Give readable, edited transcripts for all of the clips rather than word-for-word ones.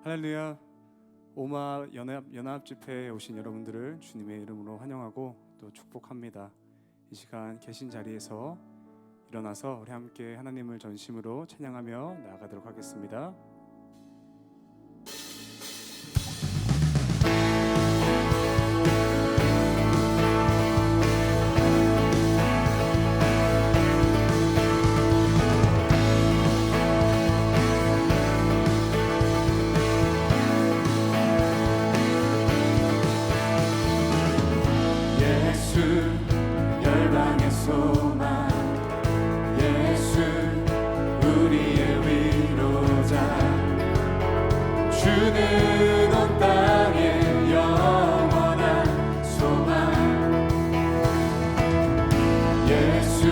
할렐루야. 오마 연합 집회에 오신 여러분들을 주님의 이름으로 환영하고 또 축복합니다. 이 시간 계신 자리에서 일어나서 우리 함께 하나님을 전심으로 찬양하며 나아가도록 하겠습니다. 열방의 소망 예수 우리의 위로자 주는 온 땅의 영원한 소망 예수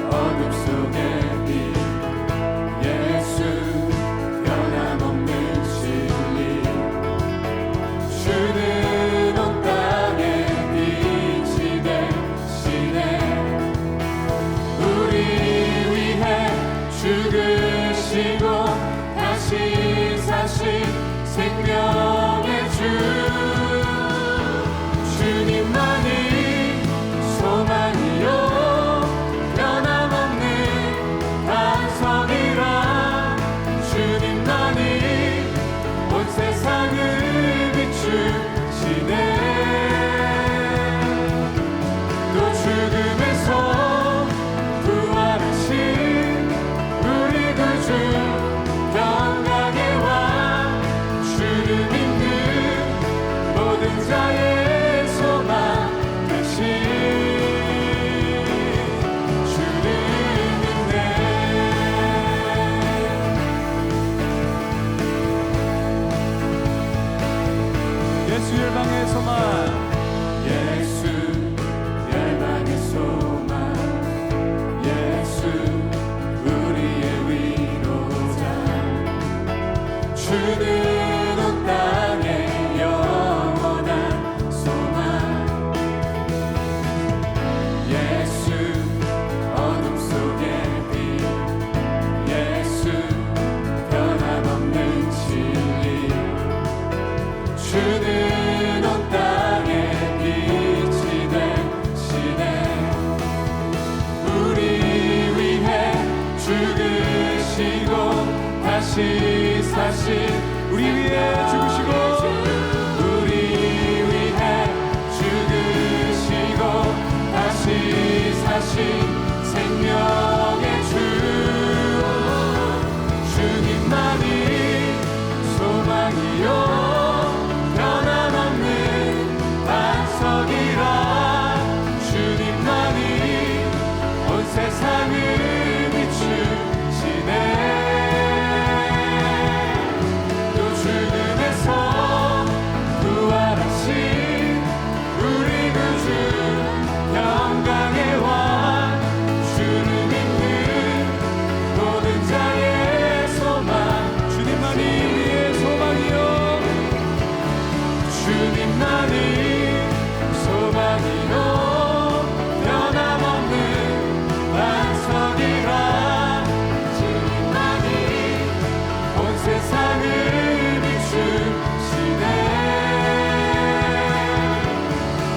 어둠 속의 빛 예수 변함없는 진리 주는 온 땅의 빛이 되시네 우리 위해 죽으시고 다시 사신 생명의 주 주님만이 소망이요 변함없는 반석이라 주님만이 온 세상을 비추시네 또 죽음에서 부활하신 우리 구주 평강의 왕 주를 믿는 모든 자의 소망 되신 주를 믿네 예수 열방의 소망 예수 열방의 소망 예수 우리의 위로자 주는 온 땅의 영원한 소망 예수 어둠 속의 빛 예수 변함없는 진리 주는 온 땅의 빛이 되시네 우리 위해 죽으시고 다시 사신 우리 위해 죽으시고 우리 위해 죽으시고 다시 사신 생명의 주 주님만이 소망이요 변함없는 반석이라 주님만이 온 세상을 비추시네 또 죽음에서 부활하신 우리 구주 평강의 왕 주를 믿는 모든 자의 소망 주님만이 우리의 소망이요 주님만이 소망이요 변함없는 반석이라 주님만이 온 세상을 비추시네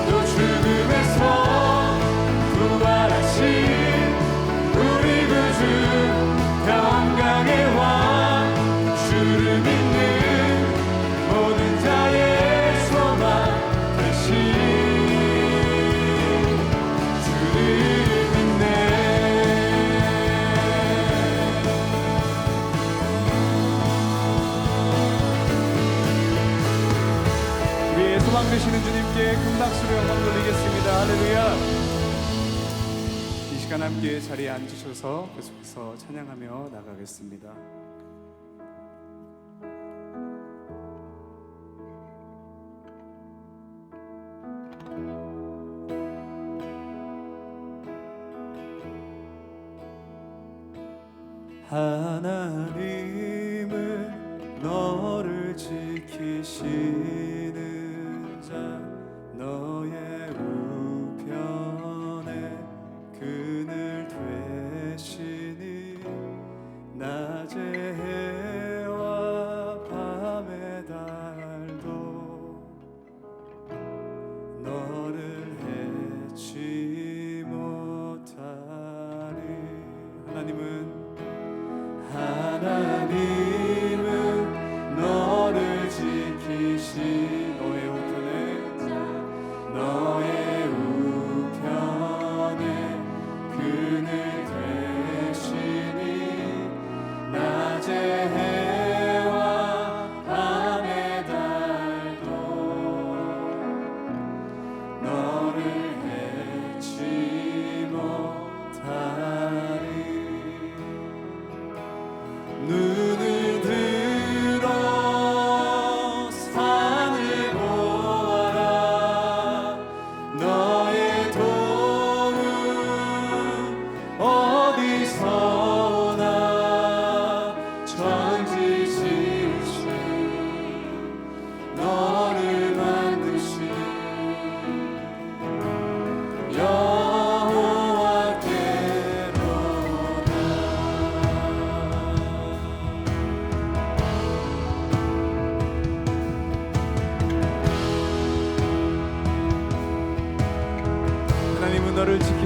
또 죽음에서 부활하신 우리 구주 평강의 왕 주를 믿는 모든 자의 소망 되신 주를 믿네 우리의 소망 되시는 주님께 큰 박수로 영광 돌리겠습니다. 할렐루야. 이 시간 함께 자리에 앉으셔서 계속해서 찬양하며 나가겠습니다. 하나님은 너를 지키시는 자 너의 우편에 그늘 되시니 낮에 해와 밤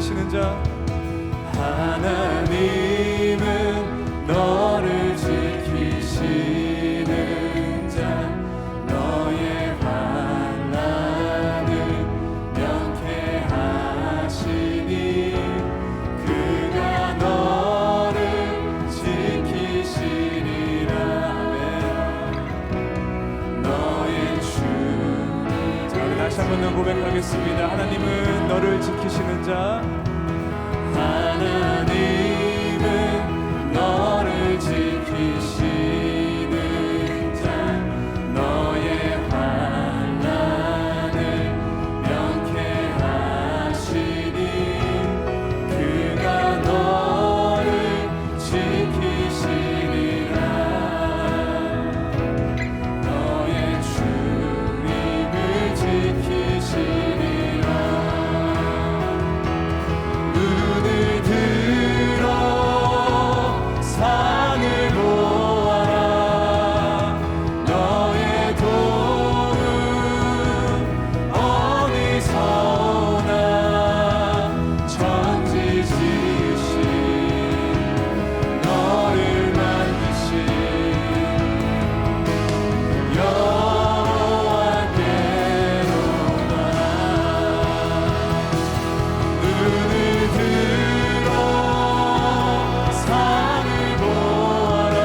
지키시는 자 하나님은 너를 지키시는 자 너의 환난을 명쾌하시니 그가 너를 지키시리라. 너의 주님. 자, 우리 다시 한 번 더 고백하겠습니다. 하나님은 너를 지키시는 자 하나님은 너를 지키시는 자 너의 환난을 명쾌하시니 그가 너를 지키시리라. 너의 주님을 지키시리라. 눈을 들어 산을 보아라. 너의 도움 어디서 오나. 천지 지으신 너를 만드신 여호와께로다. 눈을 들어 산을 보아라.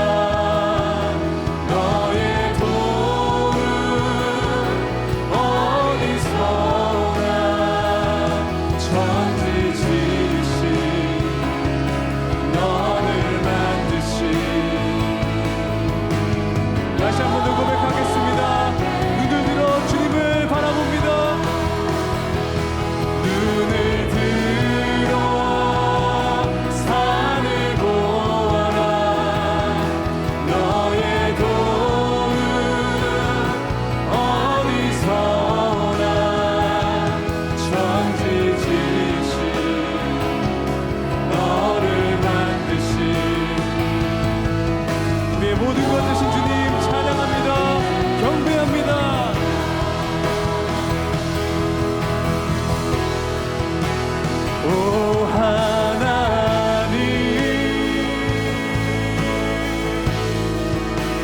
너의 도움 어디서 오나. 천지 지으신 너를 만드신. 다시 한 번 더 고백하겠습니다. 눈을 들어 주님을 바라봅니다. 눈을 들어 산을 보아라. 너의 도움 어디서 오나. 천지 지으신 너를 만드신. 우리의 모든 것 되신 주님 찬양합니다. 경배합니다. 오 하나님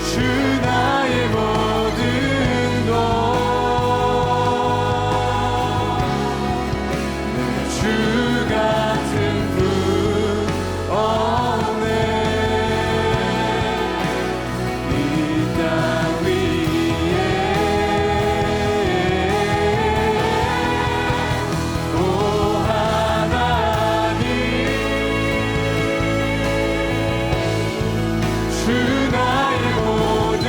주 나의 모든 것 내 주 같은 분 없네. 이 땅 위에 오 하나님 주 나의 모든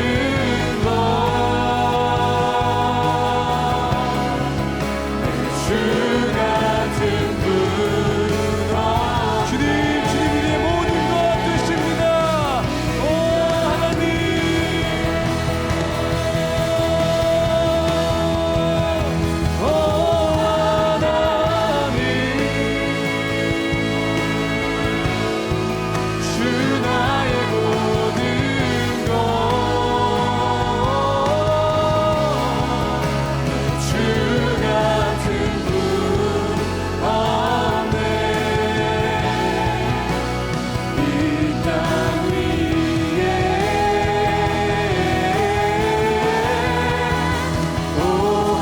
것 내 주 같은 분 주님 우리의 모든 것 되십니다. 오 하나님 오 하나님 주 나의 모든 것 주 같은 분 없네. 이 땅 위에 오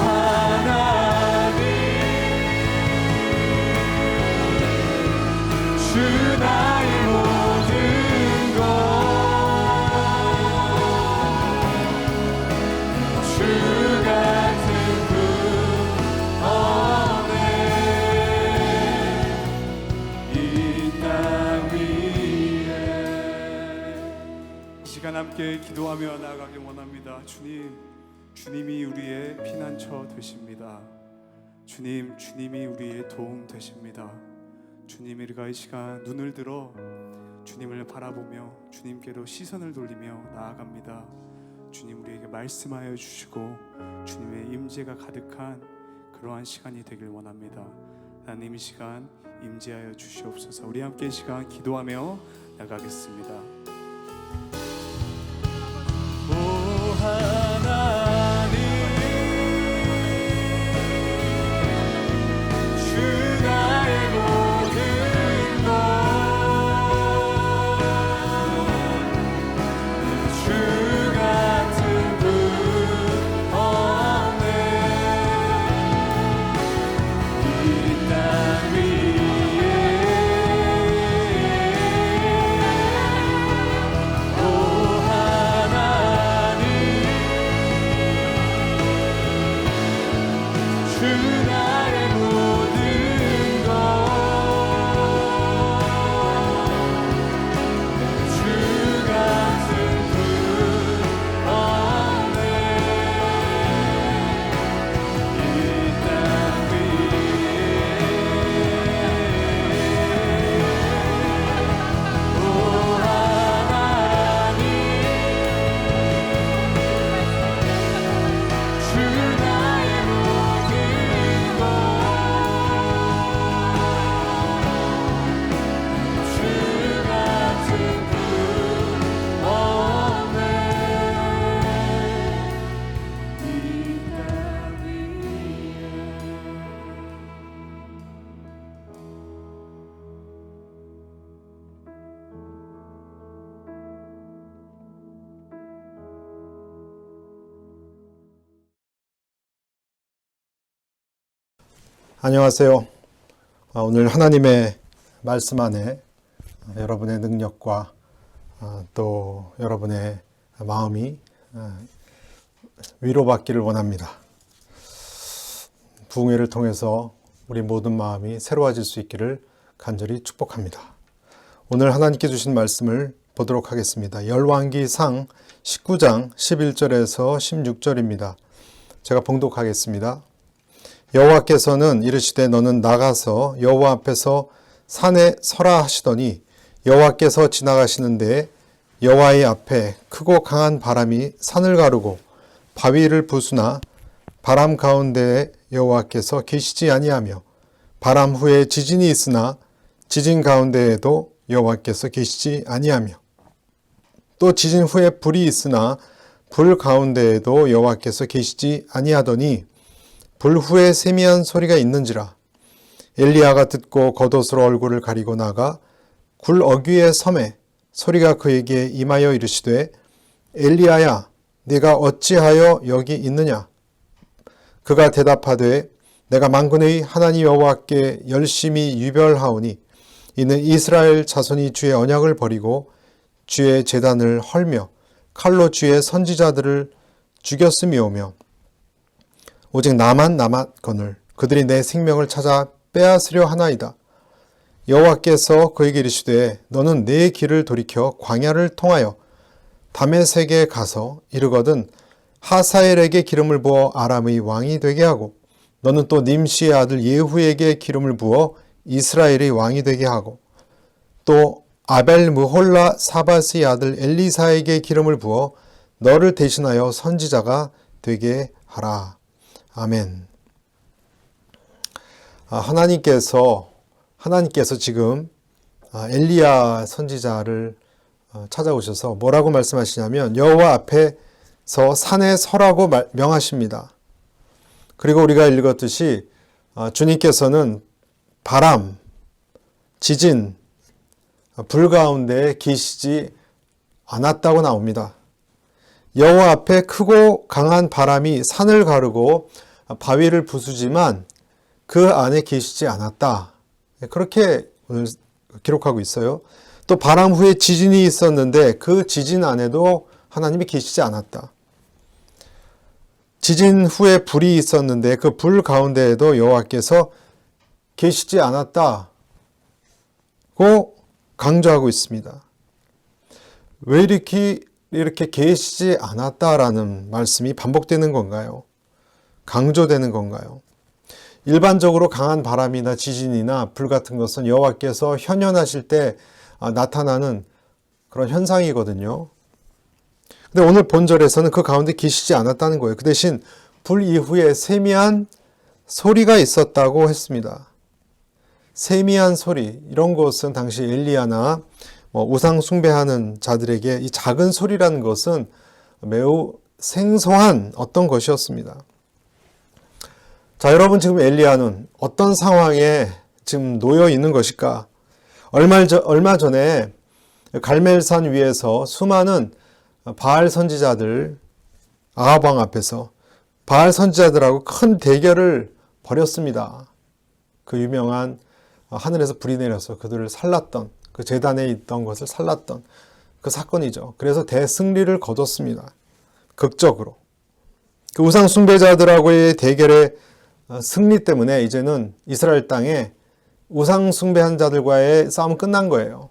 하나님 주 나의 모든 것 주 같은 분 없네. 이 땅 위에. 이 시간 함께 기도하며 나아가길 원합니다. 주님이 우리의 피난처 되십니다. 주님이 우리의 도움 되십니다. 주님, 우리가 이 시간 눈을 들어 주님을 바라보며 주님께로 시선을 돌리며 나아갑니다. 주님, 우리에게 말씀하여 주시고 주님의 임재가 가득한 그러한 시간이 되길 원합니다. 하나님, 이 시간 임재하여 주시옵소서. 우리 함께 이 시간 기도하며 나가겠습니다. 오 하나님 주 나의 모든 안녕하세요. 오늘 하나님의 말씀 안에 여러분의 능력과 또 여러분의 마음이 위로받기를 원합니다. 부흥회를 통해서 우리 모든 마음이 새로워질 수 있기를 간절히 축복합니다. 오늘 하나님께 주신 말씀을 보도록 하겠습니다. 열왕기상 19장 11절에서 16절입니다. 제가 봉독하겠습니다. 여호와께서는 이르시되 너는 나가서 여호와 앞에서 산에 서라 하시더니 여호와께서 지나가시는데 여호와의 앞에 크고 강한 바람이 산을 가르고 바위를 부수나 바람 가운데에 여호와께서 계시지 아니하며 바람 후에 지진이 있으나 지진 가운데에도 여호와께서 계시지 아니하며 또 지진 후에 불이 있으나 불 가운데에도 여호와께서 계시지 아니하더니 불 후에 세미한 소리가 있는지라. 엘리야가 듣고 겉옷으로 얼굴을 가리고 나가 굴 어귀의 섬에 소리가 그에게 임하여 이르시되 엘리야야 네가 어찌하여 여기 있느냐. 그가 대답하되 내가 만군의 하나님 여호와께 열심히 유별하오니 이는 이스라엘 자손이 주의 언약을 버리고 주의 제단을 헐며 칼로 주의 선지자들을 죽였음이오며 오직 나만 남았거늘 그들이 내 생명을 찾아 빼앗으려 하나이다. 여호와께서 그에게 이르시되 너는 내 길을 돌이켜 광야를 통하여 다메섹에 가서 이르거든 하사엘에게 기름을 부어 아람의 왕이 되게 하고 너는 또 님시의 아들 예후에게 기름을 부어 이스라엘의 왕이 되게 하고 또 아벨 무홀라 사바스의 아들 엘리사에게 기름을 부어 너를 대신하여 선지자가 되게 하라. 아멘. 하나님께서 지금 엘리야 선지자를 찾아오셔서 뭐라고 말씀하시냐면 여호와 앞에서 산에 서라고 명하십니다. 그리고 우리가 읽었듯이 주님께서는 바람, 지진, 불 가운데 계시지 않았다고 나옵니다. 여호와 앞에 크고 강한 바람이 산을 가르고 바위를 부수지만 그 안에 계시지 않았다. 그렇게 오늘 기록하고 있어요. 또 바람 후에 지진이 있었는데 그 지진 안에도 하나님이 계시지 않았다. 지진 후에 불이 있었는데 그 불 가운데에도 여호와께서 계시지 않았다고 강조하고 있습니다. 왜 이렇게 계시지 않았다라는 말씀이 반복되는 건가요? 강조되는 건가요? 일반적으로 강한 바람이나 지진이나 불 같은 것은 여호와께서 현현하실 때 나타나는 그런 현상이거든요. 근데 오늘 본절에서는 그 가운데 계시지 않았다는 거예요. 그 대신 불 이후에 세미한 소리가 있었다고 했습니다. 세미한 소리, 이런 것은 당시 엘리야나 우상 숭배하는 자들에게 이 작은 소리라는 것은 매우 생소한 어떤 것이었습니다. 자, 여러분 지금 엘리야는 어떤 상황에 지금 놓여 있는 것일까? 얼마 전에 갈멜산 위에서 수많은 바알 선지자들, 아합 왕 앞에서 바알 선지자들하고 큰 대결을 벌였습니다. 그 유명한 하늘에서 불이 내려서 그들을 살랐던, 그 제단에 있던 것을 살랐던 그 사건이죠. 그래서 대승리를 거뒀습니다. 극적으로. 그 우상 숭배자들하고의 대결의 승리 때문에 이제는 이스라엘 땅에 우상 숭배한 자들과의 싸움은 끝난 거예요.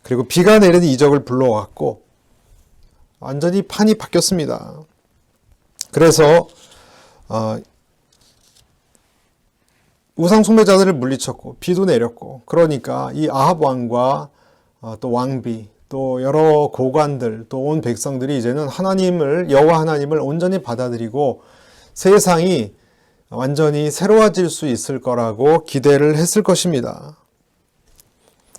그리고 비가 내리는 이적을 불러왔고 완전히 판이 바뀌었습니다. 그래서 우상 숭배자들을 물리쳤고 비도 내렸고, 그러니까 이 아합 왕과 또 왕비 또 여러 고관들 또 온 백성들이 이제는 여호와 하나님을 온전히 받아들이고 세상이 완전히 새로워질 수 있을 거라고 기대를 했을 것입니다.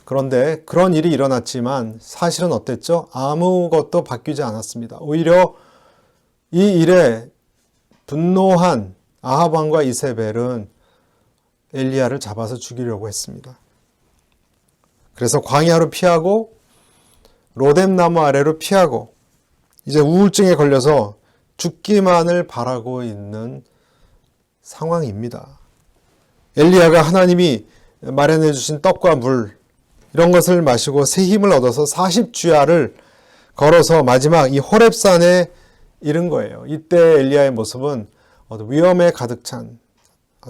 그런데 그런 일이 일어났지만 사실은 어땠죠? 아무것도 바뀌지 않았습니다. 오히려 이 일에 분노한 아합 왕과 이세벨은 엘리야를 잡아서 죽이려고 했습니다. 그래서 광야로 피하고 로뎀 나무 아래로 피하고 이제 우울증에 걸려서 죽기만을 바라고 있는 상황입니다. 엘리야가 하나님이 마련해 주신 떡과 물 이런 것을 마시고 새 힘을 얻어서 40주야를 걸어서 마지막 이 호렙산에 이른 거예요. 이때 엘리야의 모습은 위험에 가득 찬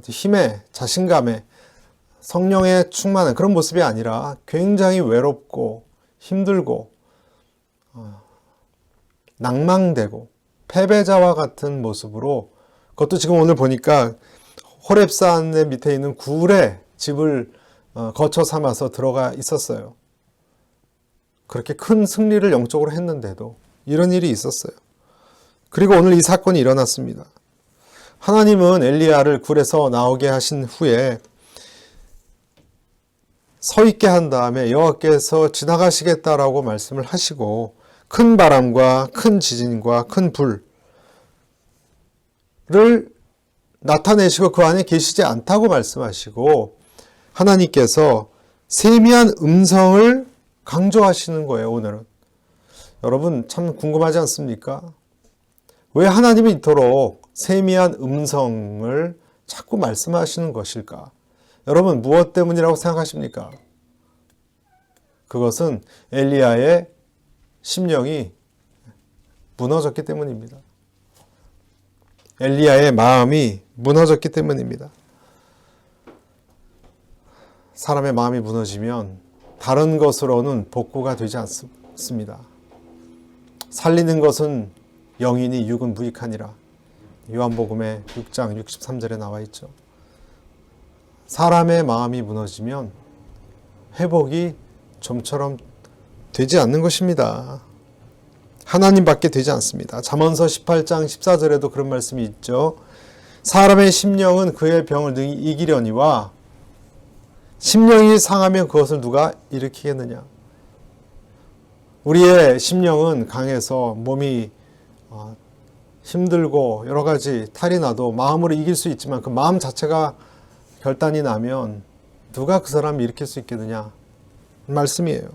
힘에 자신감에 성령에 충만한 그런 모습이 아니라 굉장히 외롭고 힘들고 낭망되고 패배자와 같은 모습으로, 그것도 지금 오늘 보니까 호렙산의 밑에 있는 굴에 집을 거처 삼아서 들어가 있었어요. 그렇게 큰 승리를 영적으로 했는데도 이런 일이 있었어요. 그리고 오늘 이 사건이 일어났습니다. 하나님은 엘리야를 굴에서 나오게 하신 후에 서 있게 한 다음에 여호와께서 지나가시겠다라고 말씀을 하시고 큰 바람과 큰 지진과 큰 불을 나타내시고 그 안에 계시지 않다고 말씀하시고 하나님께서 세미한 음성을 강조하시는 거예요. 오늘은 여러분 참 궁금하지 않습니까? 왜 하나님이 이토록 세미한 음성을 자꾸 말씀하시는 것일까? 여러분 무엇 때문이라고 생각하십니까? 그것은 엘리야의 심령이 무너졌기 때문입니다. 엘리야의 마음이 무너졌기 때문입니다. 사람의 마음이 무너지면 다른 것으로는 복구가 되지 않습니다. 살리는 것은 영이니 육은 무익하니라. 요한복음의 6장 63절에 나와 있죠. 사람의 마음이 무너지면 회복이 좀처럼 되지 않는 것입니다. 하나님밖에 되지 않습니다. 잠언서 18장 14절에도 그런 말씀이 있죠. 사람의 심령은 그의 병을 능히 이기려니와 심령이 상하면 그것을 누가 일으키겠느냐. 우리의 심령은 강해서 몸이 힘들고 여러 가지 탈이 나도 마음으로 이길 수 있지만 그 마음 자체가 결단이 나면 누가 그 사람을 일으킬 수 있겠느냐 말씀이에요.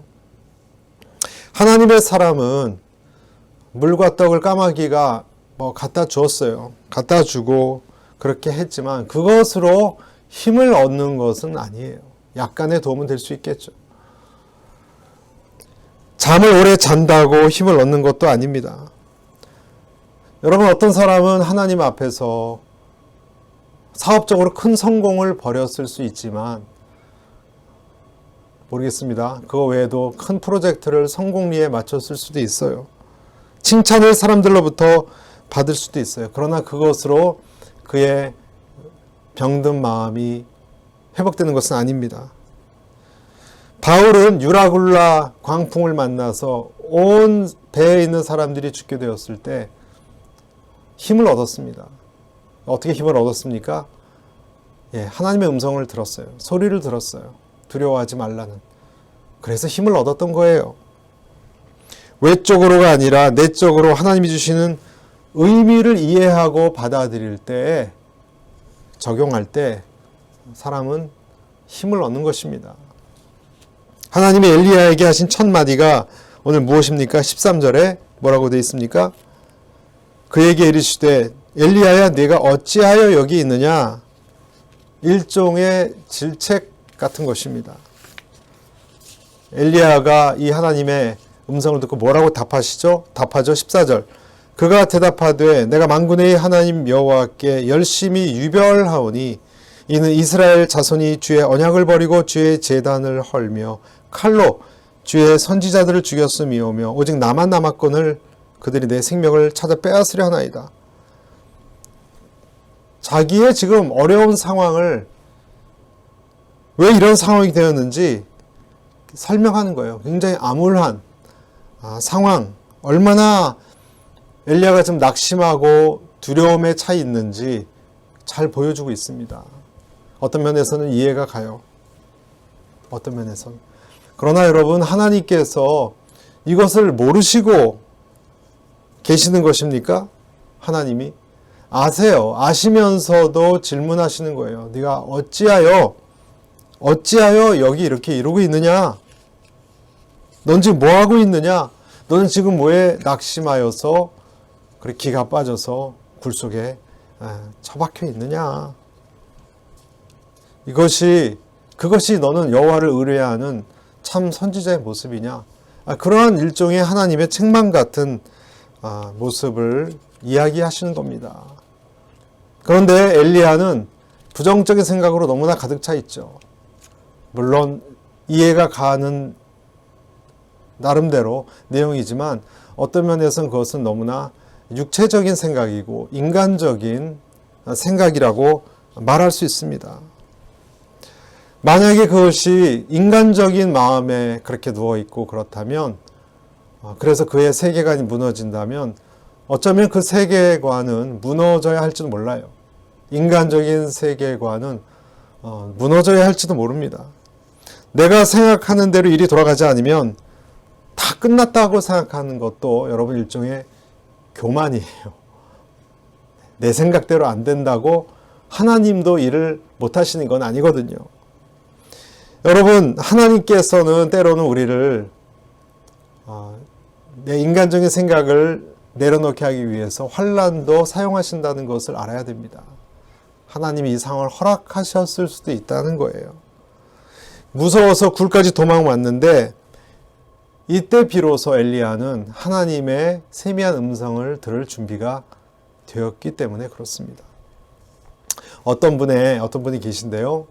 하나님의 사람은 물과 떡을 까마귀가 갖다 주었어요. 갖다 주고 그렇게 했지만 그것으로 힘을 얻는 것은 아니에요. 약간의 도움은 될 수 있겠죠. 잠을 오래 잔다고 힘을 얻는 것도 아닙니다. 여러분 어떤 사람은 하나님 앞에서 사업적으로 큰 성공을 벌였을 수 있지만 모르겠습니다. 그거 외에도 큰 프로젝트를 성공리에 맞췄을 수도 있어요. 칭찬을 사람들로부터 받을 수도 있어요. 그러나 그것으로 그의 병든 마음이 회복되는 것은 아닙니다. 바울은 유라굴라 광풍을 만나서 온 배에 있는 사람들이 죽게 되었을 때 힘을 얻었습니다. 어떻게 힘을 얻었습니까? 하나님의 음성을 들었어요. 소리를 들었어요. 두려워하지 말라는. 그래서 힘을 얻었던 거예요. 외적으로가 아니라 내적으로 하나님이 주시는 의미를 이해하고 받아들일 때, 적용할 때 사람은 힘을 얻는 것입니다. 하나님이 엘리야에게 하신 첫 마디가 오늘 무엇입니까? 13절에 뭐라고 되어 있습니까? 그에게 이르시되 엘리야야 네가 어찌하여 여기 있느냐? 일종의 질책 같은 것입니다. 엘리야가 이 하나님의 음성을 듣고 뭐라고 답하죠? 14절. 그가 대답하되 내가 만군의 하나님 여호와께 열심히 유별하오니 이는 이스라엘 자손이 주의 언약을 버리고 주의 제단을 헐며 칼로 주의 선지자들을 죽였음이오며 오직 나만 남았거늘 그들이 내 생명을 찾아 빼앗으려 하나이다. 자기의 지금 어려운 상황을 왜 이런 상황이 되었는지 설명하는 거예요. 굉장히 암울한 상황, 얼마나 엘리야가 좀 낙심하고 두려움에 차 있는지 잘 보여주고 있습니다. 어떤 면에서는 이해가 가요. 어떤 면에서는. 그러나 여러분 하나님께서 이것을 모르시고 계시는 것입니까? 하나님이 아세요. 아시면서도 질문하시는 거예요. 네가 어찌하여 여기 이렇게 이러고 있느냐? 넌 지금 뭐 하고 있느냐? 너는 지금 뭐에 낙심하여서 그렇게 기가 빠져서 굴 속에 처박혀 있느냐? 그것이 너는 여호와를 의뢰하는 참 선지자의 모습이냐? 그러한 일종의 하나님의 책망 같은 모습을 이야기하시는 겁니다. 그런데 엘리야는 부정적인 생각으로 너무나 가득 차 있죠. 물론 이해가 가는 나름대로 내용이지만 어떤 면에서는 그것은 너무나 육체적인 생각이고 인간적인 생각이라고 말할 수 있습니다. 만약에 그것이 인간적인 마음에 그렇게 누워있고 그렇다면, 그래서 그의 세계관이 무너진다면 어쩌면 그 세계관은 무너져야 할지도 몰라요. 인간적인 세계관은 무너져야 할지도 모릅니다. 내가 생각하는 대로 일이 돌아가지 않으면 다 끝났다고 생각하는 것도 여러분 일종의 교만이에요. 내 생각대로 안 된다고 하나님도 일을 못 하시는 건 아니거든요. 여러분, 하나님께서는 때로는 우리를 내 인간적인 생각을 내려놓게 하기 위해서 환난도 사용하신다는 것을 알아야 됩니다. 하나님이 이 상황을 허락하셨을 수도 있다는 거예요. 무서워서 굴까지 도망 왔는데 이때 비로소 엘리야는 하나님의 세미한 음성을 들을 준비가 되었기 때문에 그렇습니다. 어떤 분이 계신데요.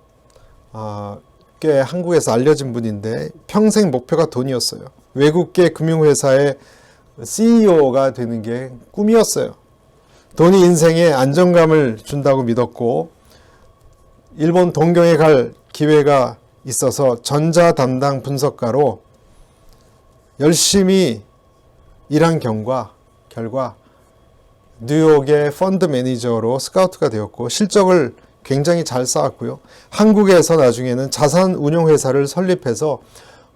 꽤 한국에서 알려진 분인데 평생 목표가 돈이었어요. 외국계 금융회사의 CEO가 되는 게 꿈이었어요. 돈이 인생에 안정감을 준다고 믿었고 일본 동경에 갈 기회가 있어서 전자 담당 분석가로 열심히 일한 결과 뉴욕의 펀드 매니저로 스카우트가 되었고 실적을 굉장히 잘 쌓았고요. 한국에서 나중에는 자산 운용 회사를 설립해서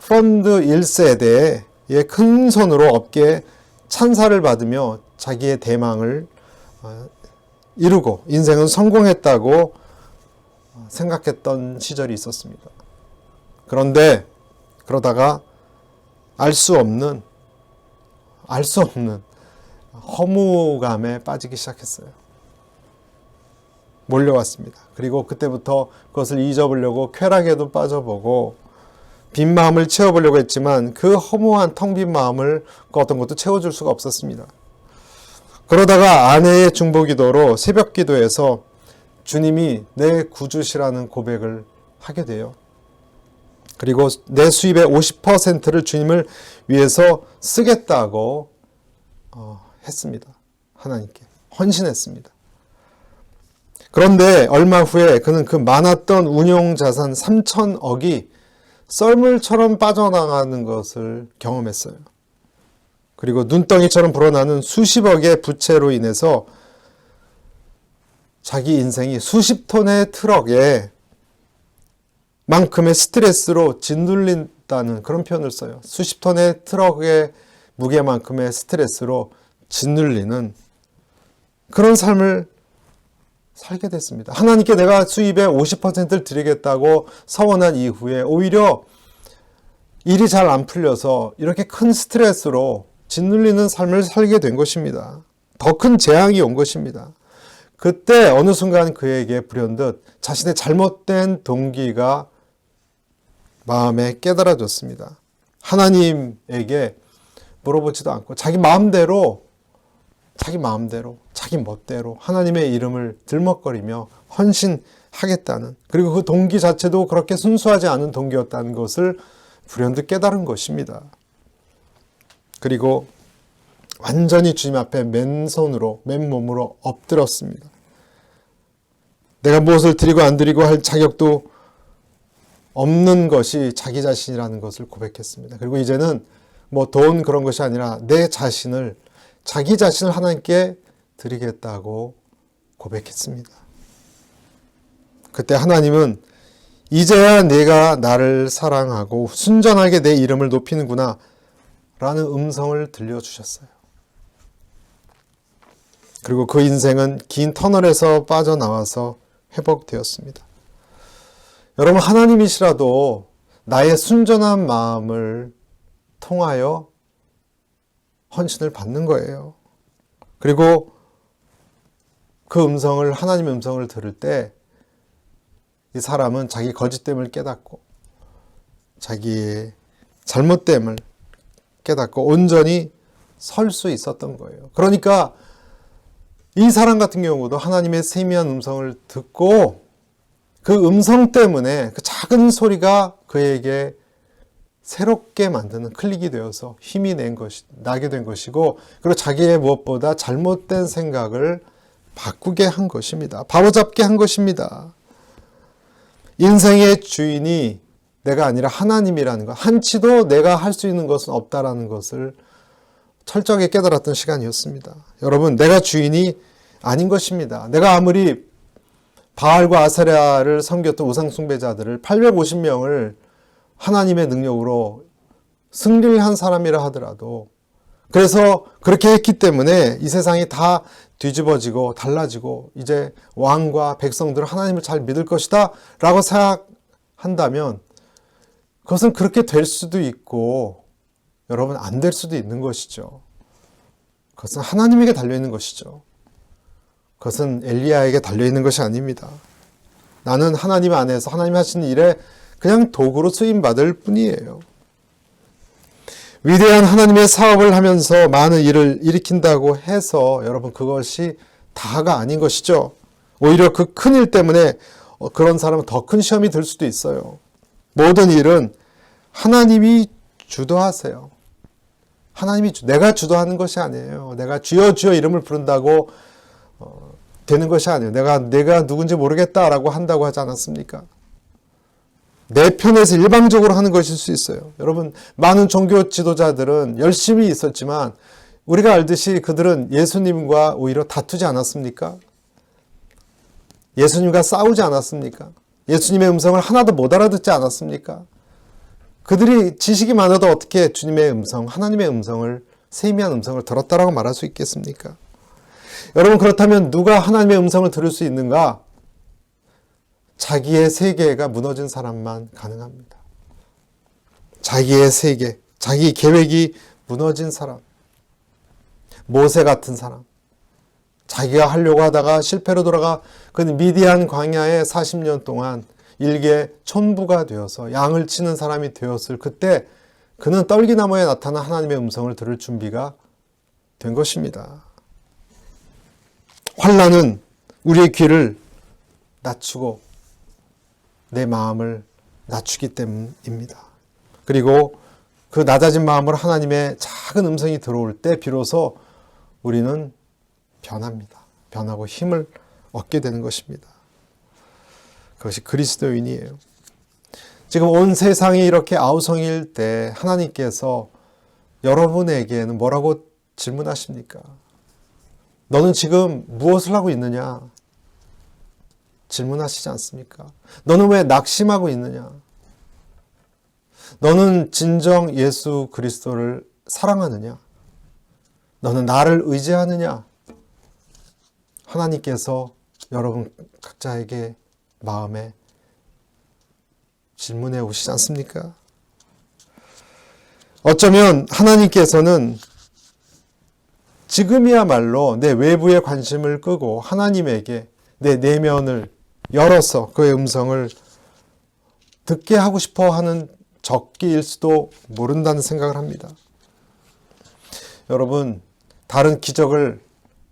펀드 1세대의 큰 손으로 업계에 찬사를 받으며 자기의 대망을 이루고 인생은 성공했다고 생각했던 시절이 있었습니다. 그런데 그러다가 알 수 없는 허무감에 빠지기 시작했어요. 몰려왔습니다. 그리고 그때부터 그것을 잊어보려고 쾌락에도 빠져보고 빈 마음을 채워보려고 했지만 그 허무한 텅 빈 마음을 그 어떤 것도 채워줄 수가 없었습니다. 그러다가 아내의 중보기도로 새벽기도에서 주님이 내 구주시라는 고백을 하게 돼요. 그리고 내 수입의 50%를 주님을 위해서 쓰겠다고 했습니다. 하나님께 헌신했습니다. 그런데 얼마 후에 그는 그 많았던 운용자산 3,000억이 썰물처럼 빠져나가는 것을 경험했어요. 그리고 눈덩이처럼 불어나는 수십억의 부채로 인해서 자기 인생이 수십 톤의 트럭에 만큼의 스트레스로 짓눌린다는 그런 표현을 써요. 수십 톤의 트럭의 무게만큼의 스트레스로 짓눌리는 그런 삶을 살게 됐습니다. 하나님께 내가 수입의 50%를 드리겠다고 서원한 이후에 오히려 일이 잘 안 풀려서 이렇게 큰 스트레스로 짓눌리는 삶을 살게 된 것입니다. 더 큰 재앙이 온 것입니다. 그때 어느 순간 그에게 불현듯 자신의 잘못된 동기가 마음에 깨달아졌습니다. 하나님에게 물어보지도 않고 자기 마음대로 자기 멋대로 하나님의 이름을 들먹거리며 헌신하겠다는, 그리고 그 동기 자체도 그렇게 순수하지 않은 동기였다는 것을 불현듯 깨달은 것입니다. 그리고 완전히 주님 앞에 맨몸으로 엎드렸습니다. 내가 무엇을 드리고 안 드리고 할 자격도 없는 것이 자기 자신이라는 것을 고백했습니다. 그리고 이제는 돈 그런 것이 아니라 자기 자신을 하나님께 드리겠다고 고백했습니다. 그때 하나님은 이제야 내가 나를 사랑하고 순전하게 내 이름을 높이는구나 라는 음성을 들려주셨어요. 그리고 그 인생은 긴 터널에서 빠져나와서 회복되었습니다. 여러분, 하나님이시라도 나의 순전한 마음을 통하여 헌신을 받는 거예요. 그리고 그 음성을, 하나님의 음성을 들을 때 이 사람은 자기 거짓됨을 깨닫고 자기의 잘못됨을 깨닫고 온전히 설 수 있었던 거예요. 그러니까 이 사람 같은 경우도 하나님의 세미한 음성을 듣고 그 음성 때문에 그 작은 소리가 그에게 새롭게 만드는 클릭이 되어서 힘이 나게 된 것이고, 그리고 자기의 무엇보다 잘못된 생각을 바꾸게 한 것입니다. 바로잡게 한 것입니다. 인생의 주인이 내가 아니라 하나님이라는 것, 한치도 내가 할 수 있는 것은 없다라는 것을 철저하게 깨달았던 시간이었습니다. 여러분, 내가 주인이 아닌 것입니다. 내가 아무리 바알과 아세라를 섬겼던 우상 숭배자들을 850명을 하나님의 능력으로 승리를 한 사람이라 하더라도, 그래서 그렇게 했기 때문에 이 세상이 다 뒤집어지고 달라지고 이제 왕과 백성들은 하나님을 잘 믿을 것이다 라고 생각한다면 그것은 그렇게 될 수도 있고 여러분 안 될 수도 있는 것이죠. 그것은 하나님에게 달려있는 것이죠. 그것은 엘리야에게 달려있는 것이 아닙니다. 나는 하나님 안에서 하나님이 하시는 일에 그냥 도구로 쓰임받을 뿐이에요. 위대한 하나님의 사업을 하면서 많은 일을 일으킨다고 해서 여러분 그것이 다가 아닌 것이죠. 오히려 그 큰 일 때문에 그런 사람은 더 큰 시험이 들 수도 있어요. 모든 일은 하나님이 주도하세요. 내가 주도하는 것이 아니에요. 내가 주여 주여 이름을 부른다고 되는 것이 아니에요. 내가 누군지 모르겠다라고 한다고 하지 않았습니까? 내 편에서 일방적으로 하는 것일 수 있어요. 여러분, 많은 종교 지도자들은 열심히 있었지만 우리가 알듯이 그들은 예수님과 오히려 다투지 않았습니까? 예수님과 싸우지 않았습니까? 예수님의 음성을 하나도 못 알아듣지 않았습니까? 그들이 지식이 많아도 어떻게 주님의 음성, 하나님의 음성을, 세미한 음성을 들었다라고 말할 수 있겠습니까? 여러분, 그렇다면 누가 하나님의 음성을 들을 수 있는가? 자기의 세계가 무너진 사람만 가능합니다. 자기의 세계, 자기 계획이 무너진 사람, 모세 같은 사람, 자기가 하려고 하다가 실패로 돌아가 그 미디안 광야에 40년 동안 일개 촌부가 되어서 양을 치는 사람이 되었을 그때 그는 떨기나무에 나타난 하나님의 음성을 들을 준비가 된 것입니다. 환난은 우리의 귀를 낮추고 내 마음을 낮추기 때문입니다. 그리고 그 낮아진 마음으로 하나님의 작은 음성이 들어올 때 비로소 우리는 변합니다. 변하고 힘을 얻게 되는 것입니다. 그것이 그리스도인이에요. 지금 온 세상이 이렇게 아우성일 때 하나님께서 여러분에게는 뭐라고 질문하십니까? 너는 지금 무엇을 하고 있느냐? 질문하시지 않습니까? 너는 왜 낙심하고 있느냐? 너는 진정 예수 그리스도를 사랑하느냐? 너는 나를 의지하느냐? 하나님께서 여러분 각자에게 마음에 질문해 오시지 않습니까? 어쩌면 하나님께서는 지금이야말로 내 외부의 관심을 끄고 하나님에게 내 내면을 열어서 그의 음성을 듣게 하고 싶어 하는 적기일 수도 모른다는 생각을 합니다. 여러분, 다른 기적을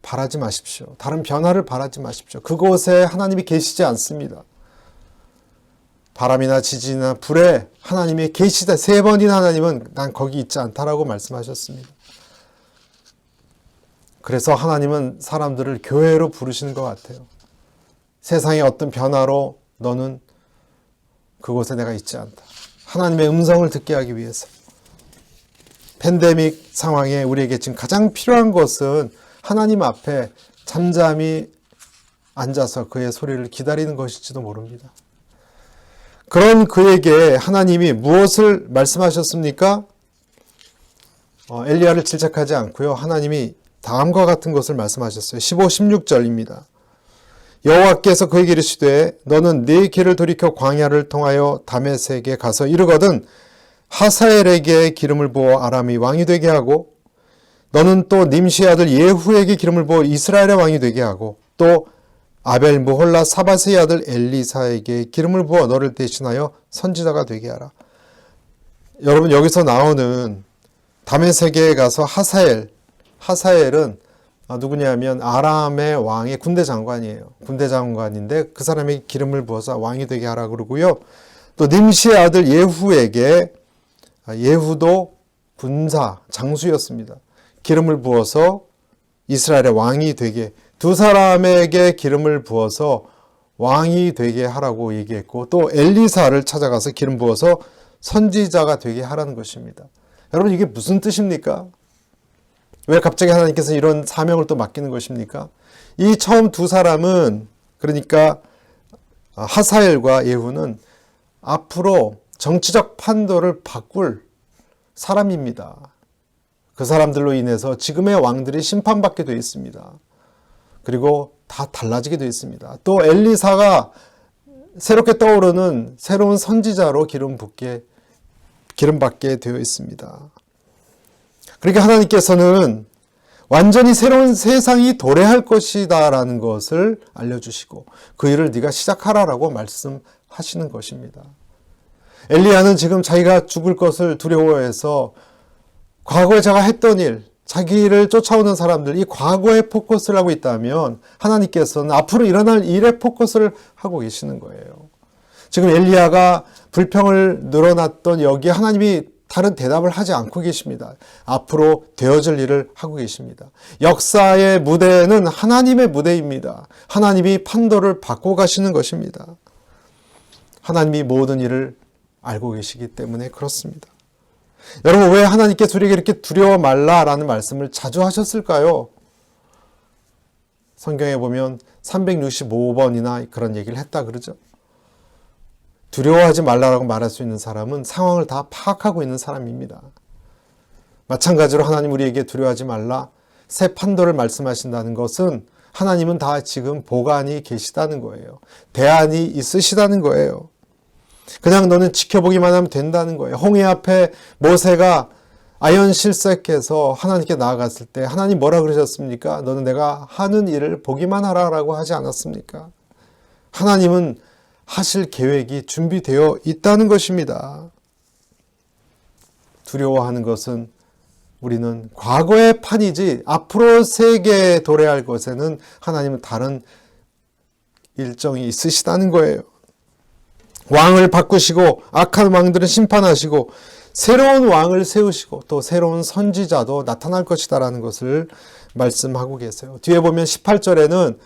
바라지 마십시오. 다른 변화를 바라지 마십시오. 그곳에 하나님이 계시지 않습니다. 바람이나 지진이나 불에 하나님이 계시다. 3번이나 하나님은 난 거기 있지 않다라고 말씀하셨습니다. 그래서 하나님은 사람들을 교회로 부르시는 것 같아요. 세상의 어떤 변화로 너는 그곳에 내가 있지 않다. 하나님의 음성을 듣게 하기 위해서. 팬데믹 상황에 우리에게 지금 가장 필요한 것은 하나님 앞에 잠잠히 앉아서 그의 소리를 기다리는 것일지도 모릅니다. 그런 그에게 하나님이 무엇을 말씀하셨습니까? 엘리야를 질책하지 않고요. 하나님이 다음과 같은 것을 말씀하셨어요. 15, 16절입니다. 여호와께서 그에게 이르시되 너는 네 길을 돌이켜 광야를 통하여 다메섹에 가서 이르거든 하사엘에게 기름을 부어 아람이 왕이 되게 하고 너는 또 님시의 아들 예후에게 기름을 부어 이스라엘의 왕이 되게 하고 또 아벨 무홀라 사밧의 아들 엘리사에게 기름을 부어 너를 대신하여 선지자가 되게 하라. 여러분, 여기서 나오는 다메섹에 가서 하사엘은 누구냐면 아람의 왕의 군대 장관이에요. 군대 장관인데 그 사람이 기름을 부어서 왕이 되게 하라 그러고요. 또 nim시의 아들 예후에게, 예후도 군사 장수였습니다. 기름을 부어서 이스라엘의 왕이 되게, 두 사람에게 기름을 부어서 왕이 되게 하라고 얘기했고, 또 엘리사를 찾아가서 기름 부어서 선지자가 되게 하라는 것입니다. 여러분, 이게 무슨 뜻입니까? 왜 갑자기 하나님께서 이런 사명을 또 맡기는 것입니까? 이 처음 두 사람은, 그러니까 하사엘과 예후는 앞으로 정치적 판도를 바꿀 사람입니다. 그 사람들로 인해서 지금의 왕들이 심판받게 되어 있습니다. 그리고 다 달라지게 되어 있습니다. 또 엘리사가 새롭게 떠오르는 새로운 선지자로 기름받게 되어 있습니다. 그러니까 하나님께서는 완전히 새로운 세상이 도래할 것이다 라는 것을 알려주시고 그 일을 네가 시작하라라고 말씀하시는 것입니다. 엘리야는 지금 자기가 죽을 것을 두려워해서 과거에 제가 했던 일, 자기를 쫓아오는 사람들, 이 과거에 포커스를 하고 있다면 하나님께서는 앞으로 일어날 일에 포커스를 하고 계시는 거예요. 지금 엘리야가 불평을 늘어났던 여기에 하나님이 다른 대답을 하지 않고 계십니다. 앞으로 되어질 일을 하고 계십니다. 역사의 무대는 하나님의 무대입니다. 하나님이 판도를 바꿔 가시는 것입니다. 하나님이 모든 일을 알고 계시기 때문에 그렇습니다. 여러분, 왜 하나님께서 우리에게 이렇게 두려워 말라라는 말씀을 자주 하셨을까요? 성경에 보면 365번이나 그런 얘기를 했다 그러죠. 두려워하지 말라라고 말할 수 있는 사람은 상황을 다 파악하고 있는 사람입니다. 마찬가지로 하나님 우리에게 두려워하지 말라, 새 판도를 말씀하신다는 것은 하나님은 다 지금 보관이 계시다는 거예요. 대안이 있으시다는 거예요. 그냥 너는 지켜보기만 하면 된다는 거예요. 홍해 앞에 모세가 아연실색해서 하나님께 나아갔을 때 하나님 뭐라 그러셨습니까? 너는 내가 하는 일을 보기만 하라라고 하지 않았습니까? 하나님은 하실 계획이 준비되어 있다는 것입니다. 두려워하는 것은 우리는 과거의 판이지 앞으로 세계에 도래할 것에는 하나님은 다른 일정이 있으시다는 거예요. 왕을 바꾸시고 악한 왕들은 심판하시고 새로운 왕을 세우시고 또 새로운 선지자도 나타날 것이다라는 것을 말씀하고 계세요. 뒤에 보면 18절에는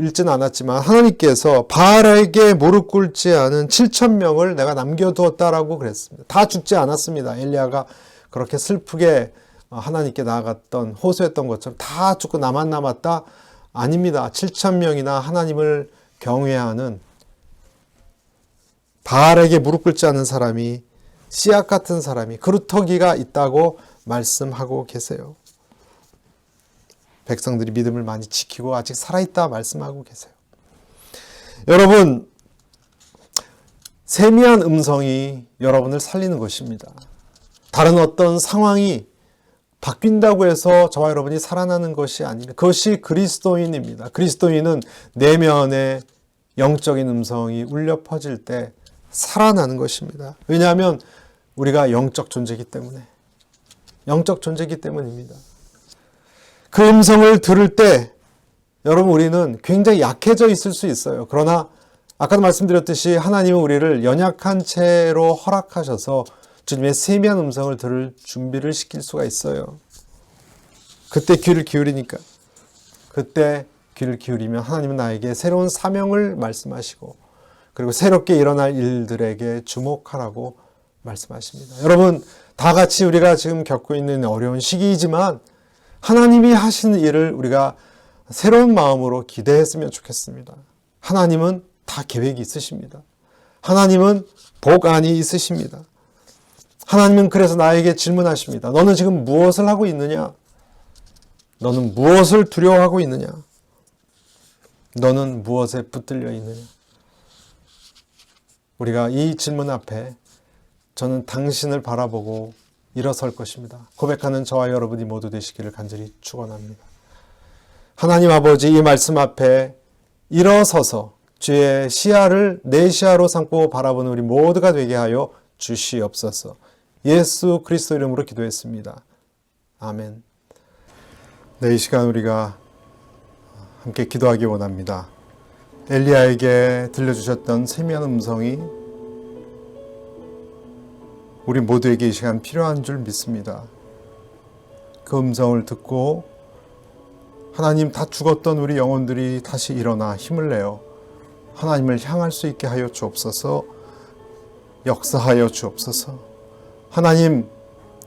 읽지는 않았지만 하나님께서 바알에게 무릎 꿇지 않은 7,000명을 내가 남겨두었다라고 그랬습니다. 다 죽지 않았습니다. 엘리야가 그렇게 슬프게 하나님께 나아갔던, 호소했던 것처럼 다 죽고 나만 남았다? 아닙니다. 7,000명이나 하나님을 경외하는, 바알에게 무릎 꿇지 않은 사람이, 씨앗 같은 사람이, 그루터기가 있다고 말씀하고 계세요. 백성들이 믿음을 많이 지키고 아직 살아있다 말씀하고 계세요. 여러분, 세미한 음성이 여러분을 살리는 것입니다. 다른 어떤 상황이 바뀐다고 해서 저와 여러분이 살아나는 것이 아니라 그것이 그리스도인입니다. 그리스도인은 내면의 영적인 음성이 울려 퍼질 때 살아나는 것입니다. 왜냐하면 우리가 영적 존재이기 때문에, 영적 존재이기 때문입니다. 그 음성을 들을 때 여러분, 우리는 굉장히 약해져 있을 수 있어요. 그러나 아까도 말씀드렸듯이 하나님은 우리를 연약한 채로 허락하셔서 주님의 세미한 음성을 들을 준비를 시킬 수가 있어요. 그때 귀를 기울이니까, 그때 귀를 기울이면 하나님은 나에게 새로운 사명을 말씀하시고 그리고 새롭게 일어날 일들에게 주목하라고 말씀하십니다. 여러분, 다 같이 우리가 지금 겪고 있는 어려운 시기이지만 하나님이 하시는 일을 우리가 새로운 마음으로 기대했으면 좋겠습니다. 하나님은 다 계획이 있으십니다. 하나님은 복안이 있으십니다. 하나님은 그래서 나에게 질문하십니다. 너는 지금 무엇을 하고 있느냐? 너는 무엇을 두려워하고 있느냐? 너는 무엇에 붙들려 있느냐? 우리가 이 질문 앞에 저는 당신을 바라보고 일어설 것입니다. 고백하는 저와 여러분이 모두 되시기를 간절히 축원합니다. 하나님 아버지, 이 말씀 앞에 일어서서 주의 시야를 내 시야로 삼고 바라보는 우리 모두가 되게 하여 주시옵소서. 예수 그리스도 이름으로 기도했습니다. 아멘. 네, 이 시간 우리가 함께 기도하기 원합니다. 엘리야에게 들려주셨던 세미한 음성이 우리 모두에게 이 시간 필요한 줄 믿습니다. 그 음성을 듣고 하나님, 다 죽었던 우리 영혼들이 다시 일어나 힘을 내어 하나님을 향할 수 있게 하여 주옵소서. 역사하여 주옵소서. 하나님,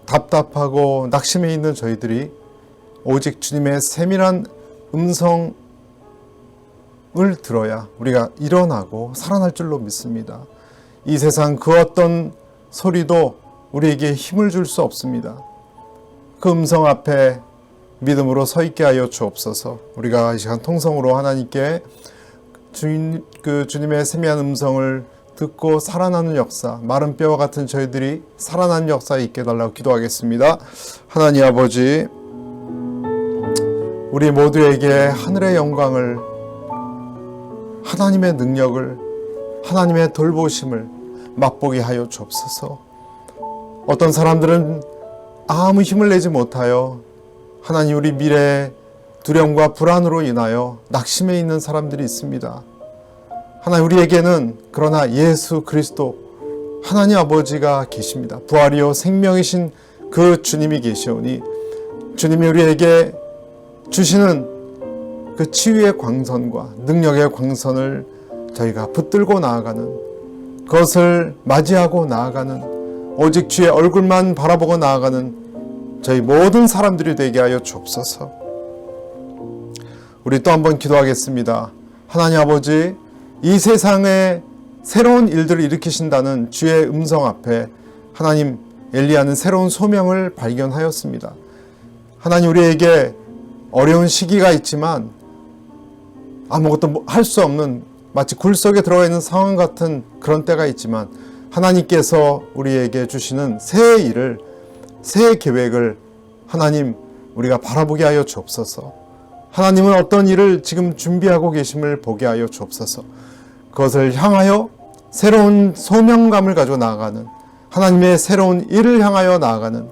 답답하고 낙심해 있는 저희들이 오직 주님의 세밀한 음성을 들어야 우리가 일어나고 살아날 줄로 믿습니다. 이 세상 그 어떤 소리도 우리에게 힘을 줄 수 없습니다. 그 음성 앞에 믿음으로 서 있게 하여 주옵소서. 우리가 이 시간 통성으로 하나님께 주님의 세미한 음성을 듣고 살아나는 역사, 마른 뼈와 같은 저희들이 살아나는 역사에 있게 해달라고 기도하겠습니다. 하나님 아버지, 우리 모두에게 하늘의 영광을, 하나님의 능력을, 하나님의 돌보심을 맛보게 하여 주옵소서. 어떤 사람들은 아무 힘을 내지 못하여 하나님, 우리 미래의 두려움과 불안으로 인하여 낙심해 있는 사람들이 있습니다. 하나님, 우리에게는 그러나 예수 그리스도 하나님 아버지가 계십니다. 부활이요 생명이신 그 주님이 계시오니 주님이 우리에게 주시는 그 치유의 광선과 능력의 광선을 저희가 붙들고 나아가는, 그것을 맞이하고 나아가는, 오직 주의 얼굴만 바라보고 나아가는 저희 모든 사람들이 되게 하여 주옵소서. 우리 또 한번 기도하겠습니다. 하나님 아버지, 이 세상에 새로운 일들을 일으키신다는 주의 음성 앞에 하나님, 엘리야는 새로운 소명을 발견하였습니다. 하나님, 우리에게 어려운 시기가 있지만 아무것도 할 수 없는, 마치 굴 속에 들어가 있는 상황 같은 그런 때가 있지만 하나님께서 우리에게 주시는 새 일을, 새 계획을 하나님, 우리가 바라보게 하여 주옵소서. 하나님은 어떤 일을 지금 준비하고 계심을 보게 하여 주옵소서. 그것을 향하여 새로운 소명감을 가지고 나아가는, 하나님의 새로운 일을 향하여 나아가는,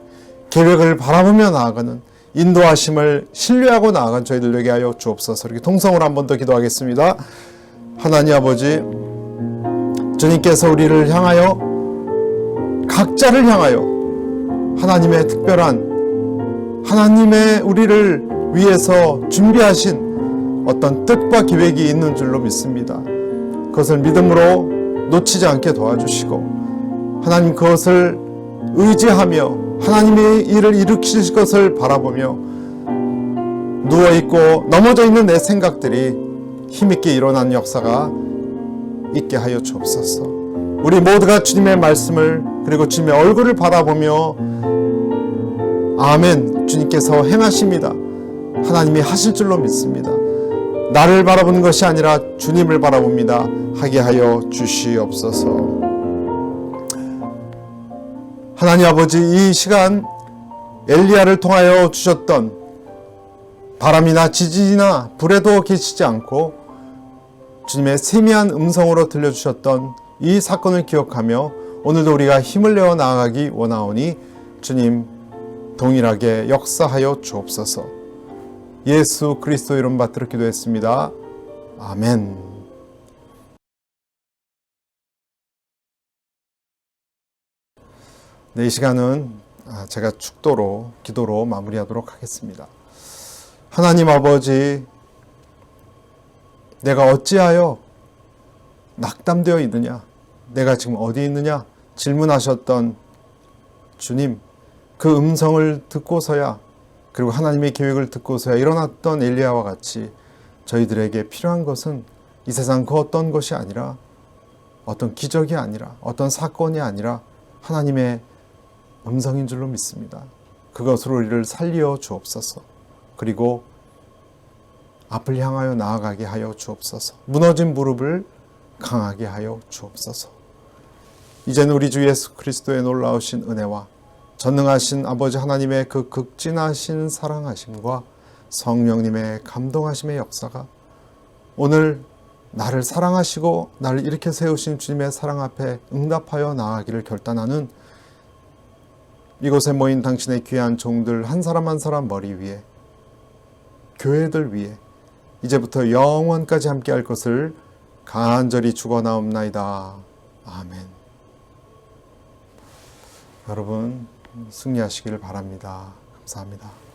계획을 바라보며 나아가는, 인도하심을 신뢰하고 나아간 저희들 되게 하여 주옵소서. 이렇게 통성으로 한 번 더 기도하겠습니다. 하나님 아버지, 주님께서 우리를 향하여, 각자를 향하여 하나님의 특별한, 하나님의 우리를 위해서 준비하신 어떤 뜻과 계획이 있는 줄로 믿습니다. 그것을 믿음으로 놓치지 않게 도와주시고, 하나님, 그것을 의지하며 하나님의 일을 일으키실 것을 바라보며 누워있고 넘어져 있는 내 생각들이 힘있게 일어나는 역사가 있게 하여 주옵소서. 우리 모두가 주님의 말씀을, 그리고 주님의 얼굴을 바라보며 아멘, 주님께서 행하십니다, 하나님이 하실 줄로 믿습니다. 나를 바라보는 것이 아니라 주님을 바라봅니다 하게 하여 주시옵소서. 하나님 아버지, 이 시간 엘리야를 통하여 주셨던 바람이나 지진이나 불에도 계시지 않고 주님의 세미한 음성으로 들려주셨던 이 사건을 기억하며 오늘도 우리가 힘을 내어 나아가기 원하오니 주님, 동일하게 역사하여 주옵소서. 예수 그리스도 이름 받들어 기도했습니다. 아멘. 네, 이 시간은 제가 축도로, 기도로 마무리하도록 하겠습니다. 하나님 아버지, 내가 어찌하여 낙담되어 있느냐, 내가 지금 어디 있느냐 질문하셨던 주님, 그 음성을 듣고서야, 그리고 하나님의 계획을 듣고서야 일어났던 엘리야와 같이 저희들에게 필요한 것은 이 세상 그 어떤 것이 아니라, 어떤 기적이 아니라, 어떤 사건이 아니라 하나님의 음성인 줄로 믿습니다. 그것으로 우리를 살려 주옵소서. 그리고 앞을 향하여 나아가게 하여 주옵소서. 무너진 무릎을 강하게 하여 주옵소서. 이제는 우리 주 예수 그리스도의 놀라우신 은혜와 전능하신 아버지 하나님의 그 극진하신 사랑하심과 성령님의 감동하심의 역사가 오늘 나를 사랑하시고 나를 일으켜 세우신 주님의 사랑 앞에 응답하여 나아가기를 결단하는 이곳에 모인 당신의 귀한 종들 한 사람 한 사람 머리 위에 교회들 위에 이제부터 영원까지 함께할 것을 간절히 축원하옵나이다. 아멘. 여러분 승리하시기를 바랍니다. 감사합니다.